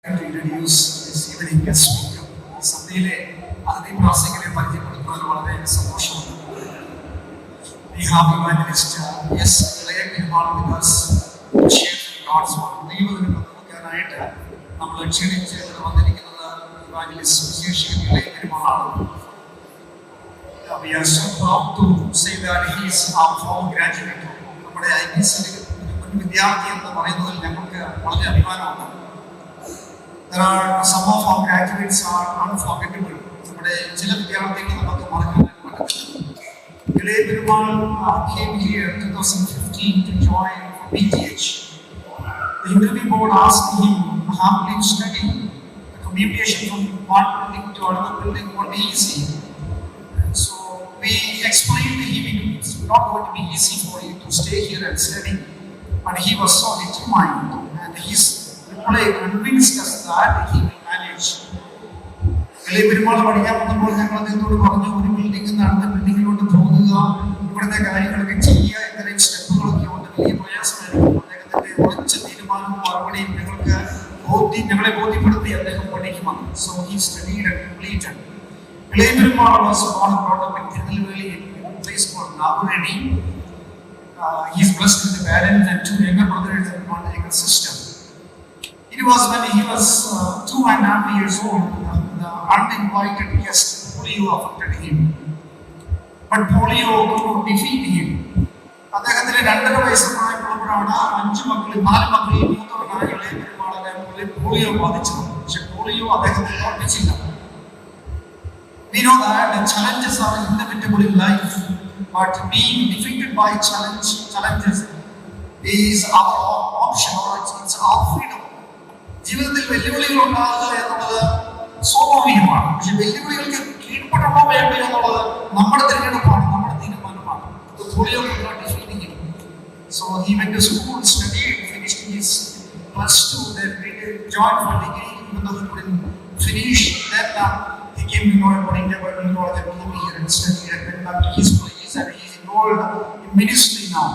To introduce this evening guest speaker. സന്ധ്യയിലെ അതിഥി പ്രാസംഗികരെ പരിചയപ്പെടുത്തുന്നതിൽ വളരെ സന്തോഷമുണ്ട്. We have evangelist S. ഇളയ Perumal with us to share God's word. ദൈവത്തിന് പങ്കുവെക്കാനായിട്ട് നമ്മൾ ക്ഷണിച്ച് വന്നിരിക്കുന്നത് evangelist വിശേഷിക ഇളയ പെരുമാളാണ്. We are so proud to say that he is our former graduate. നമ്മുടെ IBC മുൻ വിദ്യാർത്ഥി എന്ന് പറയുന്നതിൽ ഞങ്ങൾക്ക് വളരെ അഭിമാനമാണ്. There are some of our graduates are unforgettable. നമ്മുടെ ചില വിദ്യാർത്ഥികൾ നമുക്ക് മറക്കാൻ പറ്റില്ല. ഇളയ Perumal came here in 2015 to join PTH. The interview board asked him how will you study. The communication from one building to another building won't be easy. So we explained to him it's not going to be easy for you to stay here and study. But he was so determined and his reply convinced us that he will manage. ഇളയ പെരുമാൾ പഠിക്കാൻ വന്നപ്പോൾ ഞങ്ങൾ അദ്ദേഹത്തോട് പറഞ്ഞു, ഒരു ബിൽഡിംഗിൽ നിന്ന് അടുത്ത ബിൽഡിങ്ങിലോട്ട് പോകുക, ഇവിടുത്തെ കാര്യങ്ങളൊക്കെ ചെയ്യുക, ഇത്രയും സ്റ്റെപ്പുകളൊക്കെ ഉണ്ട്, വലിയ പ്രയാസമായിരിക്കും. അദ്ദേഹത്തിന്റെ ഉറച്ച തീരുമാനവും മറുപടിയും ഞങ്ങളെ ബോധ്യപ്പെടുത്തി അദ്ദേഹം പഠിക്കുമെന്ന്. So he studied and completed. ഇളയ Perumal was born and brought up in Tirunelveli, a place called Nagureni. He is blessed with a parent and two younger brothers and one younger sister. It was when he was 2.5 years old, the uninvited guest polio affected him. But polio could not defeat him. അദ്ദേഹത്തിന് 2.5 വയസ്സ് പ്രായമുള്ളപ്പോഴാണ് 4 മക്കളിൽ മൂത്തവനായ ഇളയ പെരുമാളിനെ polio ബാധിച്ചത്. പക്ഷെ polio അദ്ദേഹത്തെ തോൽപ്പിച്ചില്ല. We know that the challenges are inevitable in life, but being defeated by challenges is our option, or it's our freedom. ജീവിതത്തിൽ വെല്ലുവിളികൾ ഉണ്ടാകുക എന്നുള്ളത് സ്വാഭാവികമാണ്. പക്ഷെ വെല്ലുവിളികൾക്ക് കീഴ്പ്പെടണോ വേണ്ടോ എന്നുള്ളത് നമ്മുടെ തിരഞ്ഞെടുപ്പാണ്, നമ്മുടെ തീരുമാനമാണ്. So he went to school, studied, finished his +2, then joined for degree, even though he couldn't finish. Then he came to know about India Bible College and came here and studied and went back to his place, and he is enrolled in ministry now.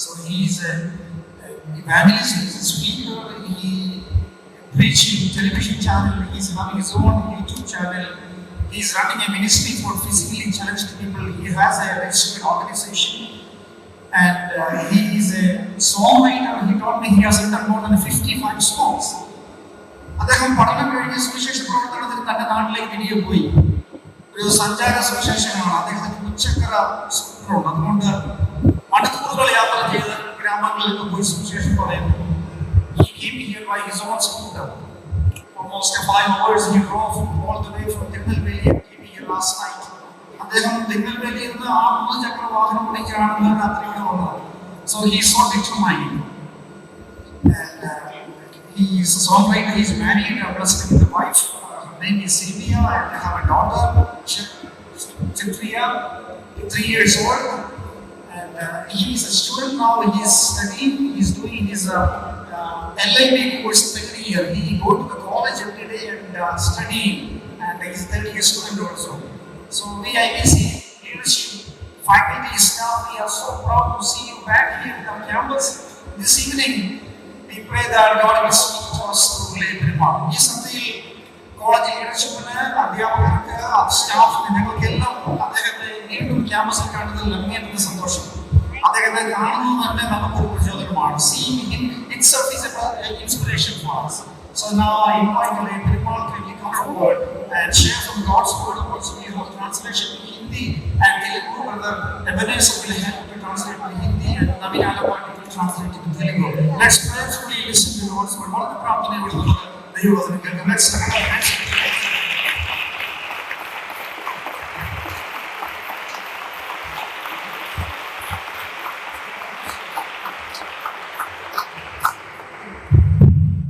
So he is an evangelist, he is a speaker, he preaching television channel, he is having his own YouTube channel, he is running a ministry for physically challenged people, he has a registered organization, and he is a songwriter. He told me he has written more than 55 songs. അദ്ദേഹം പഠനം കഴിഞ്ഞ് സുവിശേഷ പ്രവർത്തനത്തിന് തന്റെ നാട്ടിലേക്ക് തിരികെ പോയി. ഒരു സഞ്ചാര സുവിശേഷകനാണ്. അദ്ദേഹത്തിന് ഉച്ചക്കര സ്കൂട്ടറുണ്ട്. അതുകൊണ്ട് മണിക്കൂറുകൾ യാത്ര ചെയ്ത് ഗ്രാമങ്ങളിലേക്ക് പോയി സുവിശേഷം പറയുന്നു. He came here by his own scooter. Almost 5 hours he drove all the way from Tirunelveli and came here last night. അദ്ദേഹം തിരുനെൽവേലിയിൽ നിന്ന് 3 ചക്ര വാഹനം ഓടിക്കാണ് രാത്രി ഇവിടെ വന്നത്. So he is so determined. And he is a songwriter. He is married, blessed with a wife. Her name is Sylvia, and they have a daughter, Chitria, 3 years old. And he is a student now. He is studying. He is doing his LIB course every year. He go to the college every day and studying. And he is a 3rd year student also. So we IBC leadership, faculty, staff, we are so proud to see you back here in our campus this evening. We pray that God will speak to us through ഇളയ പെരുമാൾ. ഈ സന്ധ്യയിൽ college ലീഡർഷിപ്പിന്, അധ്യാപകർക്ക്, സ്റ്റാഫിന്, ഞങ്ങൾക്കെല്ലാം അദ്ദേഹത്തെ വീണ്ടും ക്യാമ്പസിൽ കാണുന്നതിൽ അങ്ങേയറ്റം സന്തോഷം. അദ്ദേഹത്തെ കാണുന്നത് തന്നെ നമുക്കൊരു പ്രചോദനമാണ്. Seeing him itself is an inspiration for us. So now I invite ഇളയ Perumal to come forward and share from God's word. Also we have translation in Hindi and Telugu. Brother Ebenezer will help to translate to Hindi and Navin Alapati will translate to Telugu. Let's prayerfully listen to God's word. What are the practical words? Let's start.